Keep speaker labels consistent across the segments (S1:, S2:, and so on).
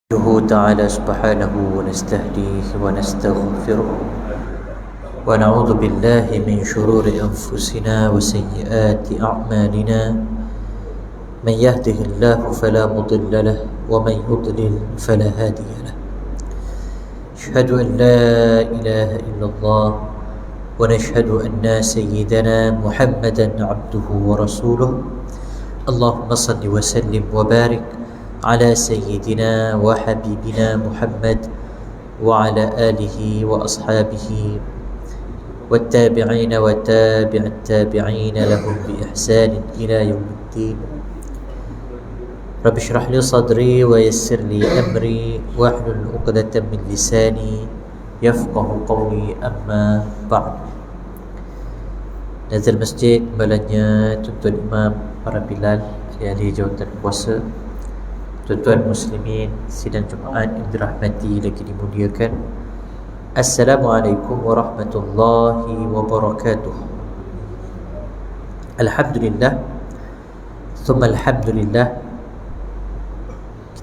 S1: نحمده تعالى سبحانه ونستهديه ونستغفره ونعوذ بالله من شرور أنفسنا وسيئات أعمالنا من يهده الله فلا مضل له ومن يضلل فلا هادي له. أشهد أن لا إله إلا الله ونشهد أن سيدنا محمدا عبده ورسوله. اللهم صل وسلم وبارك على سيدنا وحبيبنا محمد وعلى آله وأصحابه والتابعين وتابع التابعين لهم بإحسان إلى يوم الدين. رب اشرح لي صدري ويسر لي أمري واحلل عقدة من لساني يفقه قولي. أما بعد. Nazir masjid balanya tuan-tuan imam, para bilal, ahli jawatan puasa, tuan-tuan muslimin sidang Jumaat yang dirahmati lagi dimuliakan. Assalamualaikum warahmatullahi wabarakatuh. Alhamdulillah, thumma alhamdulillah,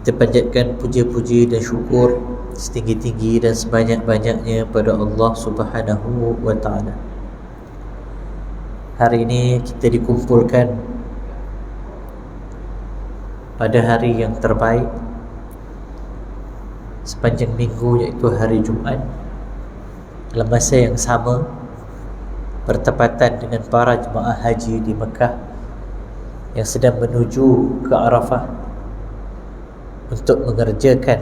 S1: kita panjatkan puja-puji dan syukur setinggi-tinggi dan sebanyak-banyaknya pada Allah Subhanahu wa ta'ala. Hari ini kita dikumpulkan pada hari yang terbaik sepanjang minggu, iaitu hari Jumaat, dalam masa yang sama bertepatan dengan para jemaah haji di Mekah yang sedang menuju ke Arafah untuk mengerjakan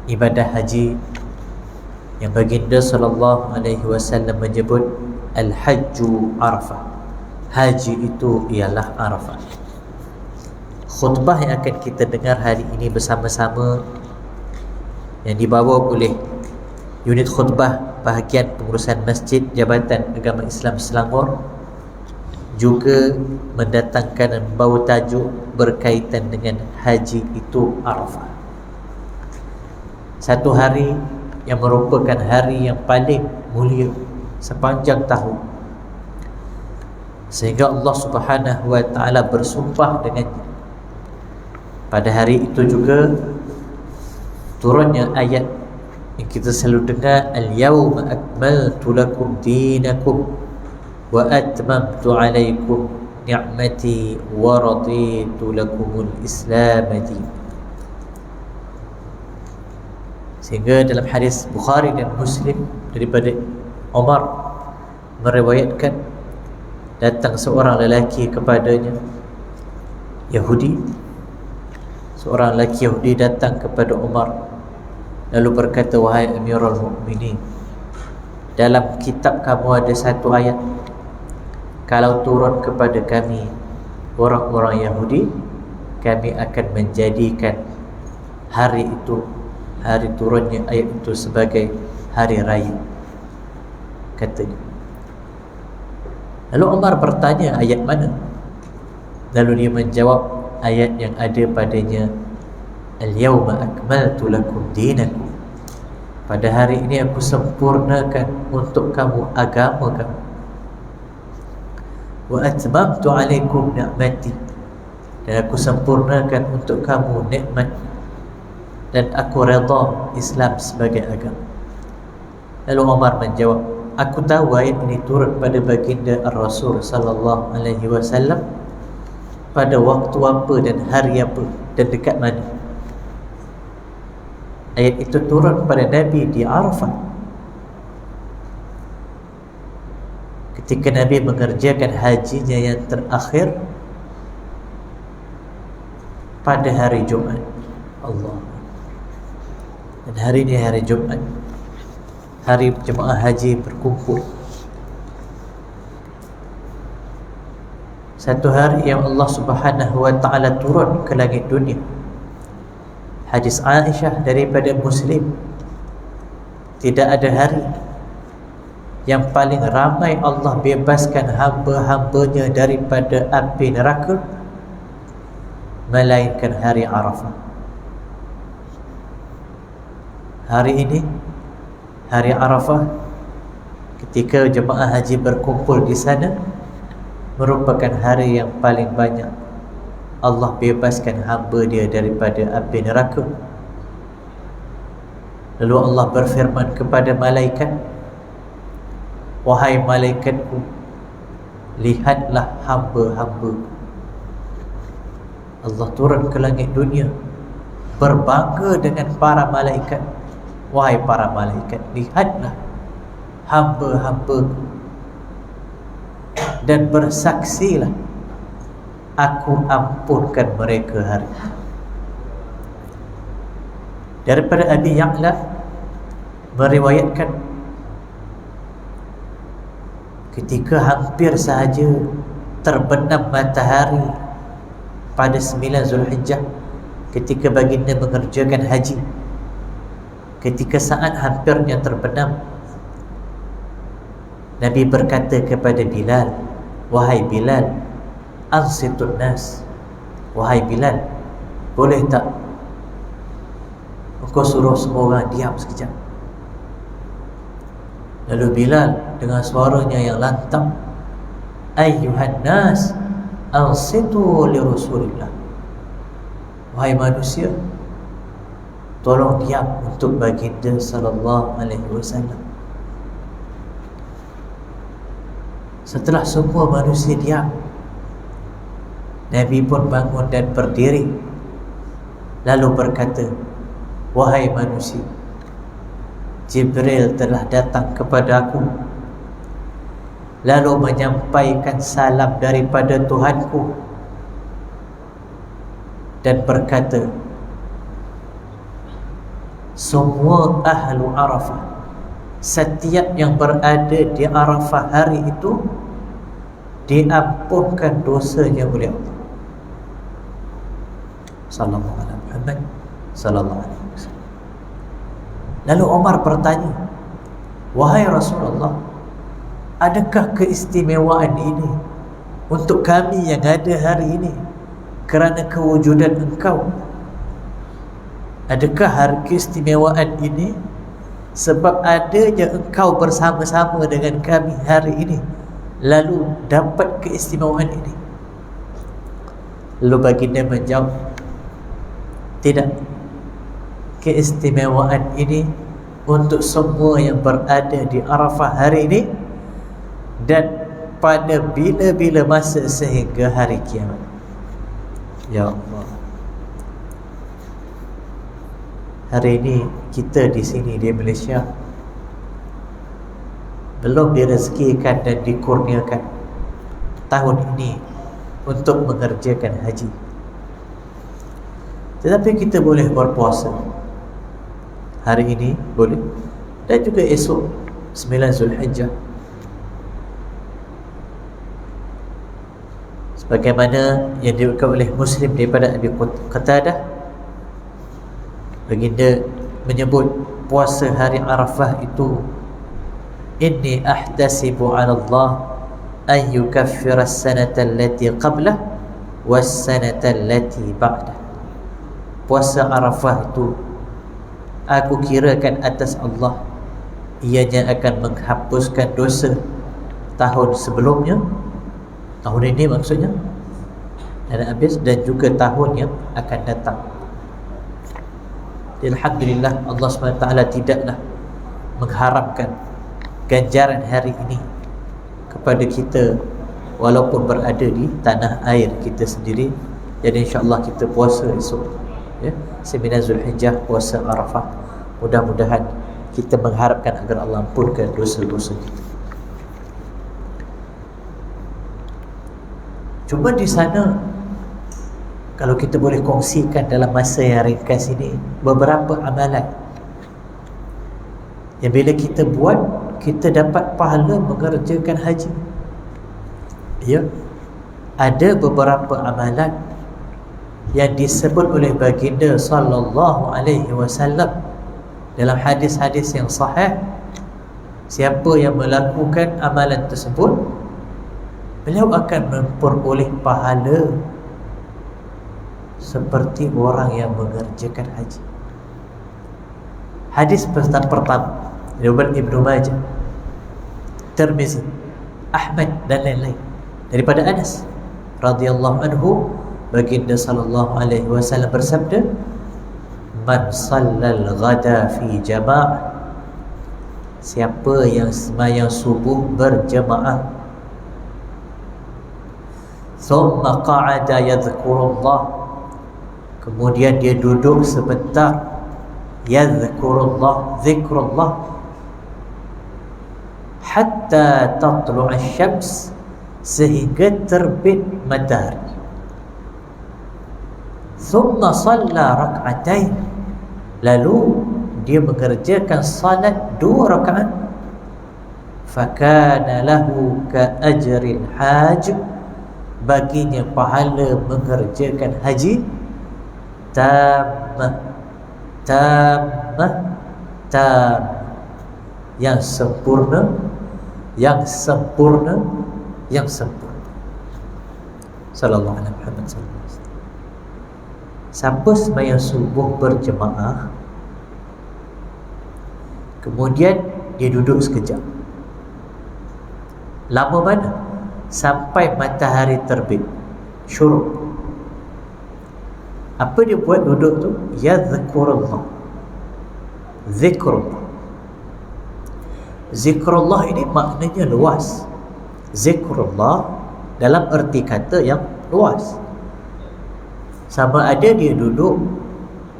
S1: ibadah haji yang baginda sallallahu alaihi wasallam menyebut al-hajju Arafah. Haji itu ialah Arafah. Khutbah yang akan kita dengar hari ini bersama-sama yang dibawa oleh unit khutbah bahagian pengurusan masjid Jabatan Agama Islam Selangor juga mendatangkan dan membawa tajuk berkaitan dengan haji itu Arafah. Satu hari yang merupakan hari yang paling mulia sepanjang tahun, sehingga Allah Subhanahu wa ta'ala bersumpah dengannya. Pada hari itu juga turunnya ayat yang kita selalu dengar, al-yawma akmaltu lakum dinakum wa atmamtu alaikum ni'mati wa raditu lakumul islam dinan. Sehingga dalam hadis Bukhari dan Muslim daripada Umar meriwayatkan, datang seorang lelaki kepadanya, Yahudi. Seorang lelaki Yahudi datang kepada Umar lalu berkata, wahai Amirul Mukminin, dalam kitab kamu ada satu ayat, kalau turun kepada kami orang-orang Yahudi, kami akan menjadikan hari itu, hari turunnya ayat itu, sebagai hari raya, katanya. Lalu Umar bertanya, ayat mana? Lalu dia menjawab, ayat yang ada padanya, al-yawma akmaltu lakum dinakum, pada hari ini aku sempurnakan untuk kamu agama kamu, wa atmamtu alaikum ni'mati, dan aku sempurnakan untuk kamu nikmat, dan aku redha Islam sebagai agama. Lalu Umar menjawab, aku tahu ayat ini turun pada baginda Ar-Rasul sallallahu alaihi wasallam pada waktu apa dan hari apa dan dekat mana. Ayat itu turun pada Nabi di Arafah, ketika Nabi mengerjakan hajinya yang terakhir pada hari Jumaat. Allah. Dan hari ini hari Jumaat, hari jemaah haji berkumpul. Satu hari yang Allah Subhanahu wa ta'ala turun ke langit dunia. Hadis Aisyah daripada Muslim, tidak ada hari yang paling ramai Allah bebaskan hamba-hambanya daripada api neraka melainkan hari Arafah. Hari ini, hari Arafah, ketika jemaah haji berkumpul di sana, merupakan hari yang paling banyak Allah bebaskan hamba dia daripada api neraka Lalu Allah berfirman kepada malaikat, wahai malaikatku, lihatlah hamba-hamba. Allah turun ke langit dunia berbangga dengan para malaikat. Wahai para malaikat, lihatlah hamba-hamba dan bersaksilah, aku ampunkan mereka hari ini. Daripada Abi Ya'la meriwayatkan, ketika hampir sahaja terbenam matahari pada 9 Zulhijjah, ketika baginda mengerjakan haji, ketika saat hampirnya terbenam, Nabi berkata kepada Bilal, wahai Bilal, ansitun nas, wahai Bilal, boleh tak engkau suruh semua orang diam sekejap? Lalu Bilal dengan suaranya yang lantang, ayyuhan nas, ansitu li Rasulillah, wahai manusia, tolong diam untuk baginda sallallahu alaihi wasallam. Setelah semua manusia diam, Nabi pun bangun dan berdiri, lalu berkata, wahai manusia, Jibril telah datang kepada aku, lalu menyampaikan salam daripada Tuhanku dan berkata, semua ahlu Arafah, setiap yang berada di Arafah hari itu, diampunkan dosanya oleh Allah. Sallallahu alaihi Muhammad sallallahu alaihi wasallam. Lalu Umar bertanya, wahai Rasulullah, adakah keistimewaan ini untuk kami yang ada hari ini kerana kewujudan engkau? Adakah keistimewaan ini sebab adanya engkau bersama-sama dengan kami hari ini, lalu dapat keistimewaan ini? Lalu baginda menjawab, tidak, keistimewaan ini untuk semua yang berada di Arafah hari ini dan pada bila-bila masa sehingga hari kiamat. Ya Allah, hari ini kita di sini di Malaysia belum direzekikan dan dikurniakan tahun ini untuk mengerjakan haji, tetapi kita boleh berpuasa hari ini, boleh, dan juga esok 9 Zulhijjah, sebagaimana yang diriwayatkan oleh Muslim daripada Abi Qatadah, baginda menyebut puasa hari Arafah itu, inni ahtasibu 'ala Allah an yukaffira as-sanata allati qablah was-sanata allati ba'dah. Puasa Arafah itu aku kirakan atas Allah, ianya akan menghapuskan dosa tahun sebelumnya, tahun ini maksudnya, dan habis, dan juga tahun yang akan datang. Alhamdulillah, Allah SWT tidaklah mengharamkan ganjaran hari ini kepada kita walaupun berada di tanah air kita sendiri. Jadi insyaAllah kita puasa esok, ya, 9 Zulhijjah, puasa Arafah. Mudah-mudahan kita mengharapkan agar Allah ampunkan dosa-dosa kita. Cuma di sana, kalau kita boleh kongsikan dalam masa yang ringkas ini, beberapa amalan yang bila kita buat, kita dapat pahala mengerjakan haji. Ya, ada beberapa amalan yang disebut oleh baginda sallallahu alaihi wasallam dalam hadis-hadis yang sahih. Siapa yang melakukan amalan tersebut, beliau akan memperoleh pahala seperti orang yang mengerjakan haji. Hadis pertama riwayat Ibnu Majah, Tirmizi, Ahmad dan lain-lain, daripada Anas radhiyallahu anhu, baginda sallallahu alaihi wasallam bersabda, man sallal ghada fi jama'ah, siapa yang sembahyang subuh berjemaah, thumma qa'ada yadhkurullah, kemudian dia duduk sebentar, yadhkurullah, zikrullah, hatta tatlu' asy-syams, sehingga terbit matahari. Thumma shalla rak'atain, lalu dia mengerjakan salat 2 rakaat, fakana lahu ka ajril haj, baginya pahala mengerjakan haji tammah, tammah, tam, yang sempurna, yang sempurna, yang sempurna. Sallallahu alaihi Muhammad sallallahu alaihi wasallam. Siapa sembahyang subuh berjemaah, kemudian dia duduk sekejap, lama mana? Sampai matahari terbit, syuruk. Apa dia buat duduk tu? Yadhkurullah, zikrullah. Zikrullah ini maknanya luas. Zikrullah dalam erti kata yang luas. Sama ada dia duduk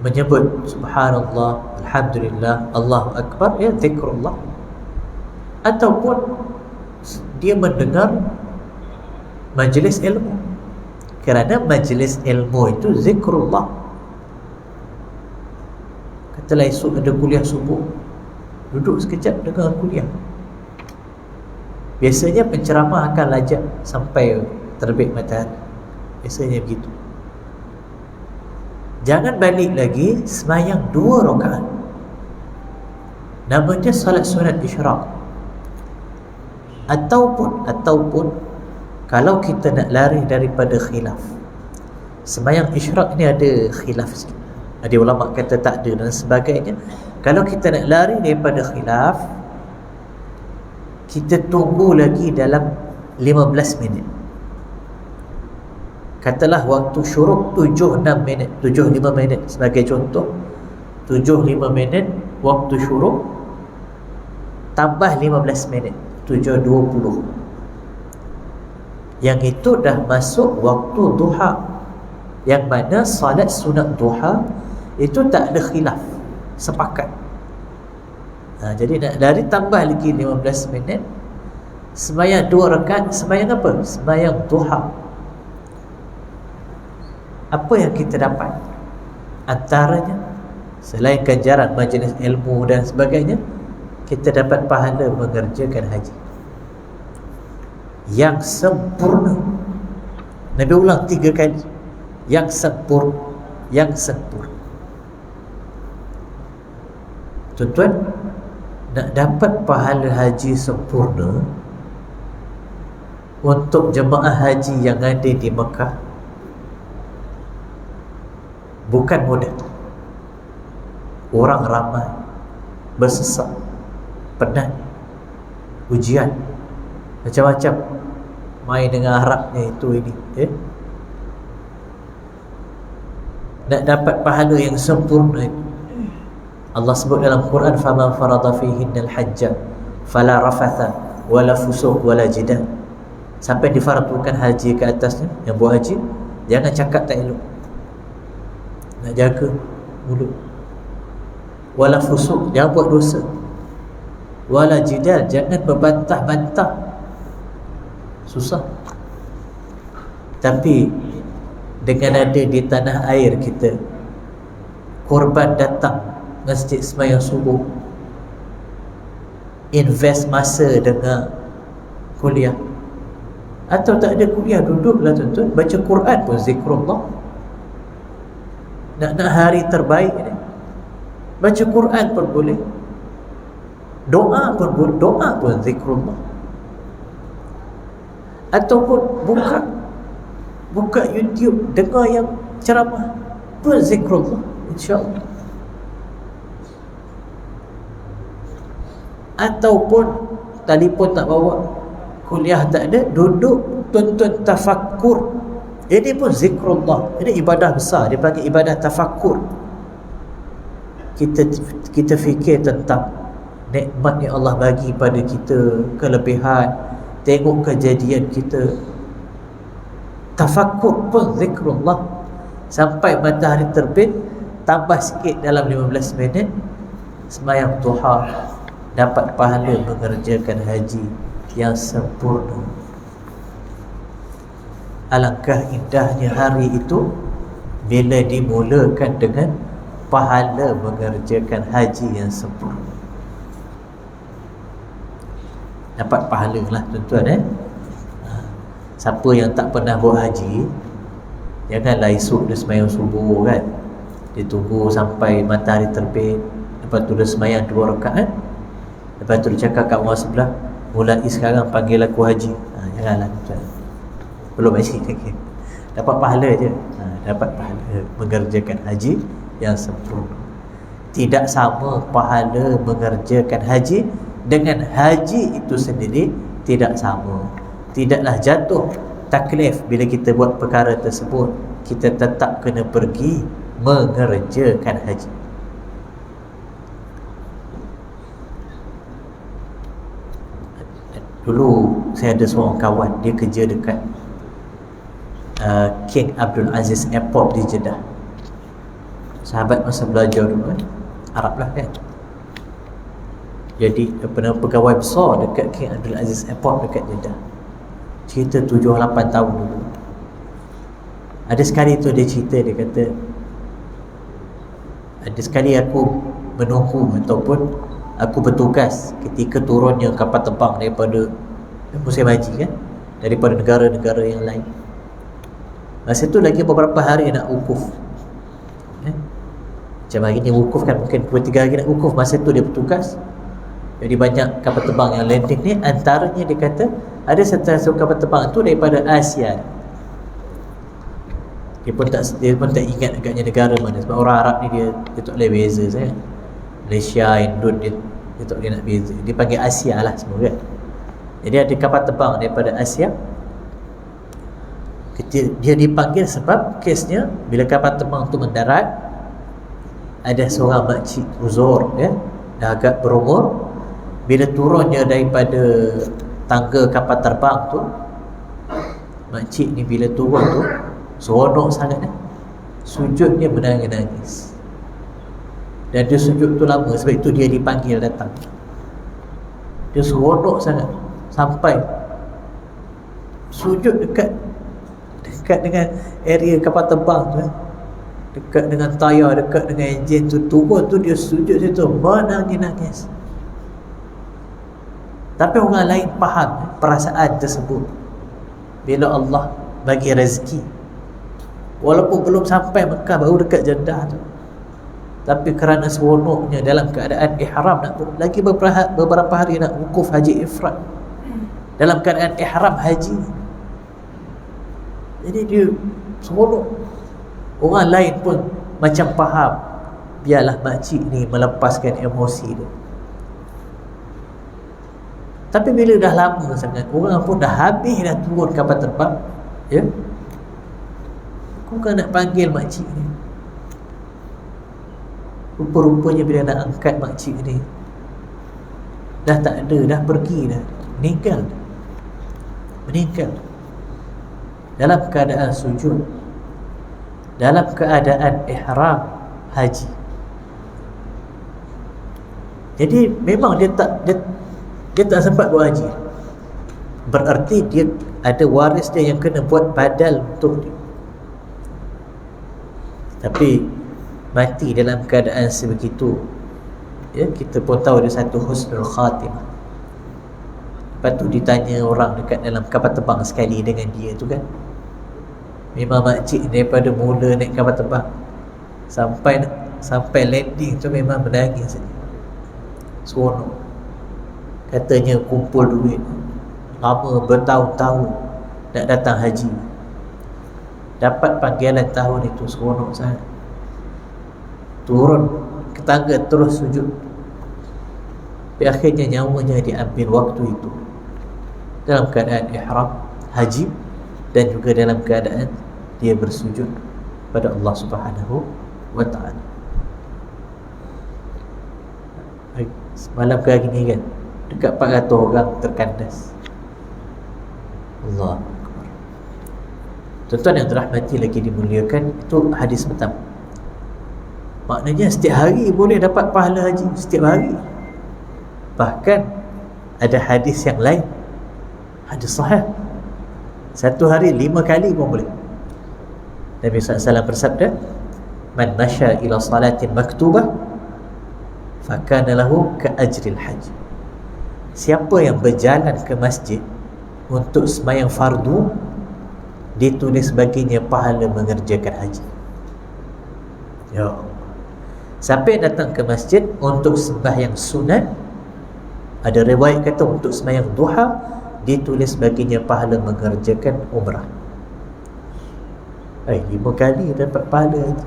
S1: menyebut subhanallah, alhamdulillah, Allahu akbar, ya zikrullah, ataupun dia mendengar majlis ilmu, kerana majlis ilmu itu zikrullah. Katalah esok ada kuliah subuh, duduk sekejap dengar kuliah. Biasanya penceramah akan lajak sampai terbit matahari, biasanya begitu. Jangan balik lagi, sembahyang 2 rakaat, namanya salat sunat isyraq. Ataupun kalau kita nak lari daripada khilaf, sembahyang isyraq ni ada khilaf sikit. Ada ulama kata tak ada dan sebagainya. Kalau kita nak lari daripada khilaf, kita tunggu lagi dalam 15 minit. Katalah waktu syuruk 7-6 minit, 7-5 minit sebagai contoh. 7-5 minit waktu syuruk, tambah 15 minit, 7.20. Yang itu dah masuk waktu duha, yang mana salat sunat duha itu tak ada khilaf, sepakat. Jadi nak lari tambah lagi 15 minit, sembahyang 2 rakaat. Sembahyang apa? Sembahyang duha. Apa yang kita dapat? Antaranya, selain ganjaran majlis ilmu dan sebagainya, kita dapat pahala mengerjakan haji yang sempurna. Nabi ulang 3 kali, yang sempurna, yang sempurna. Tuan-tuan, nak dapat pahala haji sempurna untuk jemaah haji yang ada di Mekah bukan mudah. Orang ramai, bersesak, penat, ujian, macam-macam, main dengan harapnya itu ini, nak dapat pahala yang sempurna itu, Allah sebut dalam Quran, faman farada fihinnal hajja fala rafatha wala fusuq wala jidal. Sampai difardukan haji ke atasnya, yang buat haji jangan cakap tak elok, nak jaga mulut. Wala fusuq, jangan buat dosa. Wala jidal, jangan berbantah-bantah, susah. Tapi dengan ada di tanah air kita, korban datang masjid sembahyang subuh, invest masa dengan kuliah, atau tak ada kuliah, duduklah tuan-tuan, baca Quran pun zikrullah. Nak hari terbaik ni, baca Quran pun boleh, doa pun boleh, doa pun zikrullah. Ataupun buka YouTube, dengar yang ceramah, pun zikrullah, insya-Allah. Ataupun telefon tak bawa, kuliah tak ada, duduk tuan-tuan tafakkur, ini pun zikrullah. Ini ibadah besar, dia panggil ibadah tafakkur. kita kita fikir tentang nikmat yang Allah bagi pada kita, kelebihan, tengok kejadian kita, tafakkur pun zikrullah sampai matahari terbit, tambah sikit dalam 15 minit sembahyang duha, dapat pahala mengerjakan haji yang sempurna. Alangkah indahnya hari itu bila dimulakan dengan pahala mengerjakan haji yang sempurna. Dapat pahala lah tuan-tuan. Siapa yang tak pernah buat haji, janganlah esok dia sembahyang subuh kan, dia tunggu sampai matahari terbit, lepas tu dia sembahyang 2 rakaat, lepas tu dia cakap kat orang sebelah, mulai sekarang panggil aku haji. Janganlah tuan, belum haji lagi. Dapat pahala je. Dapat pahala mengerjakan haji yang sempurna. Tidak sama pahala mengerjakan haji dengan haji itu sendiri, tidak sama. Tidaklah jatuh taklif bila kita buat perkara tersebut, kita tetap kena pergi mengerjakan haji. Dulu saya ada seorang kawan, dia kerja dekat King Abdul Aziz Airport di Jeddah. Sahabat masa belajar dulu kan, Arab lah kan. Jadi pegawai besar dekat King Abdul Aziz Airport dekat Jeddah. Cerita 7-8 tahun dulu. Ada sekali tu dia cerita, dia kata, ada sekali aku menunggu ataupun aku bertugas ketika turunnya kapal terbang daripada musim haji kan, daripada negara-negara yang lain. Masa tu lagi beberapa hari nak wukuf. Macam hari ni wukuf kan, mungkin 2-3 hari nak wukuf. Masa tu dia bertugas. Jadi banyak kapal terbang yang landing ni. Antaranya dia kata ada satu kapal terbang tu daripada Asia. Dia pun tak ingat agaknya negara mana, sebab orang Arab ni dia tak boleh beza saya. Malaysia, Indon, dia tak boleh nak beza. Dia panggil Asia lah semua kan. Jadi ada kapal terbang daripada Asia. Dia dipanggil sebab kesnya bila kapal terbang tu mendarat, ada seorang makcik uzur ya, dah agak berumur. Bila turunnya daripada tangga kapal terbang tu, makcik ni bila turun tu seronok sangat kan? Sujud dia menangis-nangis. Dan dia sujud tu lama, sebab itu dia dipanggil datang. Dia seronok sangat sampai sujud dekat dengan area kapal terbang tu, dekat dengan tayar, dekat dengan enjin tu, turun tu dia sujud situ menangis-nangis. Tapi orang lain faham perasaan tersebut bila Allah bagi rezeki, walaupun belum sampai Mekah, baru dekat Jeddah tu, tapi kerana seronoknya dalam keadaan ihram, nak lagi beberapa hari nak wukuf haji ifrad, dalam keadaan ihram haji. Jadi dia seronok. Orang lain pun macam faham, biarlah makcik ni melepaskan emosi dia. Tapi bila dah lama sangat, orang pun dah habis dah turun kapal terbang ya, aku kan nak panggil makcik ni. Rupa-rupanya bila nak angkat makcik ni, dah tak ada, dah pergi dah, meninggal dalam keadaan sujud, dalam keadaan ihram haji. Jadi memang dia tak sempat buat haji. Berarti dia ada waris dia yang kena buat badal untuk dia. Tapi mati dalam keadaan sebegitu ya, kita pun tahu dia satu husnul khatimah. Lepas tu ditanya orang dekat dalam kapal terbang sekali dengan dia tu kan, memang makcik daripada mula naik kapal terbang sampai landing tu memang menangis saja. Seronok. Katanya kumpul duit lama bertahun-tahun nak datang haji, dapat panggilan tahun itu, seronok sangat. Turun ke tangga terus sujud. Tapi akhirnya nyawanya diambil waktu itu dalam keadaan ihram haji, dan juga dalam keadaan dia bersujud pada Allah Subhanahu wa ta'ala. Semalam ke hari ni kan dekat 400 orang terkandas. Allah. Tuan-tuan yang dirahmati lagi dimuliakan, itu hadis pertama. Maknanya setiap hari boleh dapat pahala haji, setiap hari. Bahkan ada hadis yang lain, hadis sahih, satu hari 5 kali pun boleh. Nabi SAW bersabda, man masya ila salatin maktubah fakana lahu ka ajril haji. Siapa yang berjalan ke masjid untuk sembahyang fardu, ditulis baginya pahala mengerjakan haji. Ya. Siapa yang datang ke masjid untuk sembahyang sunat, ada riwayat kata untuk sembahyang duha, ditulis baginya pahala mengerjakan umrah. 5 kali dapat pahala haji.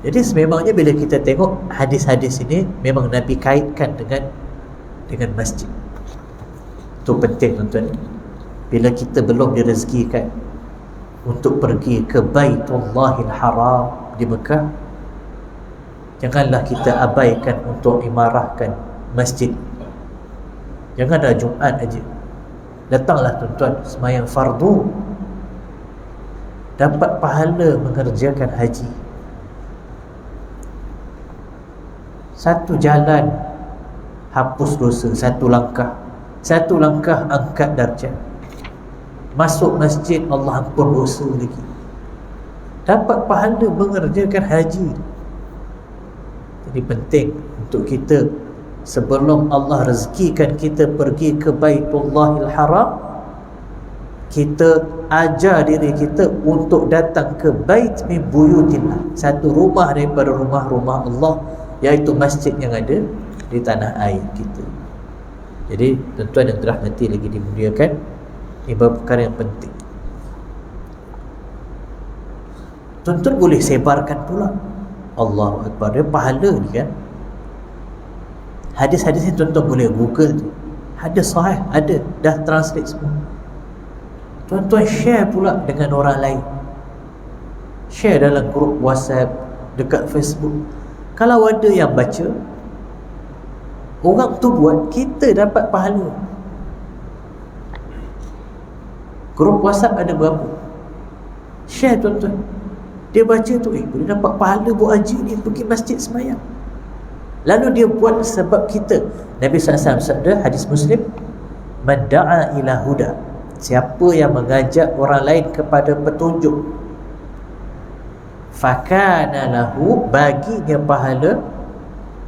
S1: Jadi sememangnya bila kita tengok hadis-hadis ini, memang Nabi kaitkan dengan masjid. Itu penting tuan-tuan. Bila kita belum direzekikan untuk pergi ke Baitullahil Haram di Mekah, janganlah kita abaikan untuk imarahkan masjid. Janganlah Jumaat aja. Datanglah tuan-tuan sembahyang fardu, dapat pahala mengerjakan haji. Satu jalan hapus dosa, satu langkah angkat darjat. Masuk masjid, Allah ampun dosa lagi, dapat pahala mengerjakan haji. Jadi penting untuk kita, sebelum Allah rezekikan kita pergi ke Baitullahil Haram, kita ajar diri kita untuk datang ke Bait min Buyutillah, satu rumah daripada rumah-rumah Allah, iaitu masjid yang ada di tanah air kita. Jadi tuan-tuan yang dirahmati lagi dimuliakan, ini perkara yang penting. Tuan-tuan boleh sebarkan pula. Allahu Akbar, dia pahala ni kan. Hadis-hadis ni tuan-tuan boleh Google tu, hadis sahih ada, dah translate semua. Tuan-tuan share pula dengan orang lain, share dalam grup WhatsApp, dekat Facebook. Kalau ada yang baca, orang tu buat, kita dapat pahala. Grup WhatsApp ada berapa? Share tuan-tuan. Dia baca tu, boleh dapat pahala buat haji ni, pergi masjid sembahyang. Lalu dia buat sebab kita. Nabi SAW sabda, hadis Muslim, man da'a ila huda, siapa yang mengajak orang lain kepada petunjuk, fakana lahu, baginya pahala,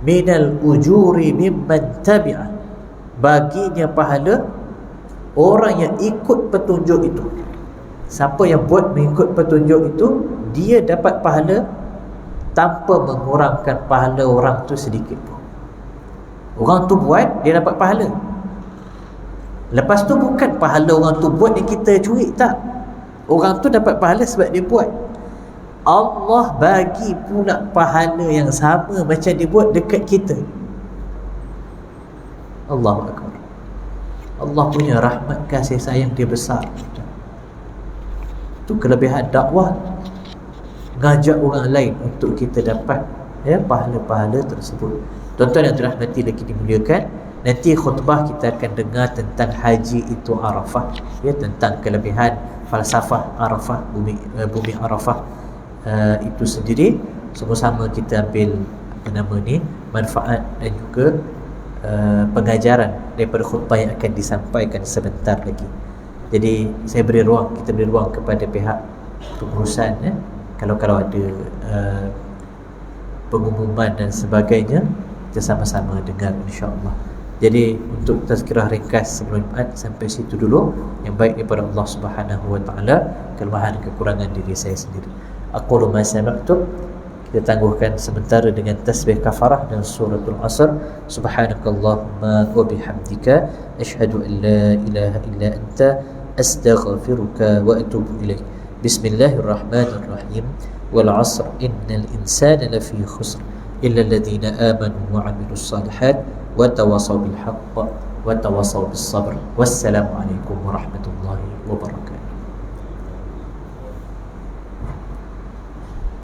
S1: minal ujuri mimman tabi'ah, baginya pahala orang yang ikut petunjuk itu. Siapa yang buat mengikut petunjuk itu, dia dapat pahala tanpa mengurangkan pahala orang tu sedikit pun. Orang tu buat, dia dapat pahala. Lepas tu bukan pahala orang tu buat yang kita curi, tak. Orang tu dapat pahala sebab dia buat. Allah bagi pula pahala yang sama macam dia buat dekat kita. Allahu Akbar. Allah punya rahmat kasih sayang dia besar. Itu kelebihan dakwah, ngajak orang lain untuk kita dapat pahala-pahala tersebut. Tuan-tuan yang dirahmati lagi dimuliakan, nanti khutbah kita akan dengar tentang haji itu Arafah, tentang kelebihan falsafah Arafah, bumi Arafah itu sendiri. Sama-sama kita ambil manfaat dan juga pengajaran daripada khutbah yang akan disampaikan sebentar lagi. Jadi kita beri ruang kepada pihak pengurusan, kalau ada pengumuman dan sebagainya, kita sama-sama dengar insya-Allah. Jadi untuk tazkirah ringkas sebelum Jumaat sampai situ dulu. Yang baik daripada Allah Subhanahu wa taala, kelemahan kekurangan diri saya sendiri. Aqulu ma sami'tu, kita tangguhkan sementara dengan tasbih kafarah dan suratul Asr. Subhanakallahumma wa bihamdika asyhadu an la ilaha illa anta astaghfiruka wa atubu ilaik. Bismillahirrahmanirrahim. Wal 'asr innal insana lafi khusr illa alladhina amanu wa 'amilus shalihat wa tawasaw bil haqq wa tawasaw bis sabr. Wassalamu alaikum warahmatullahi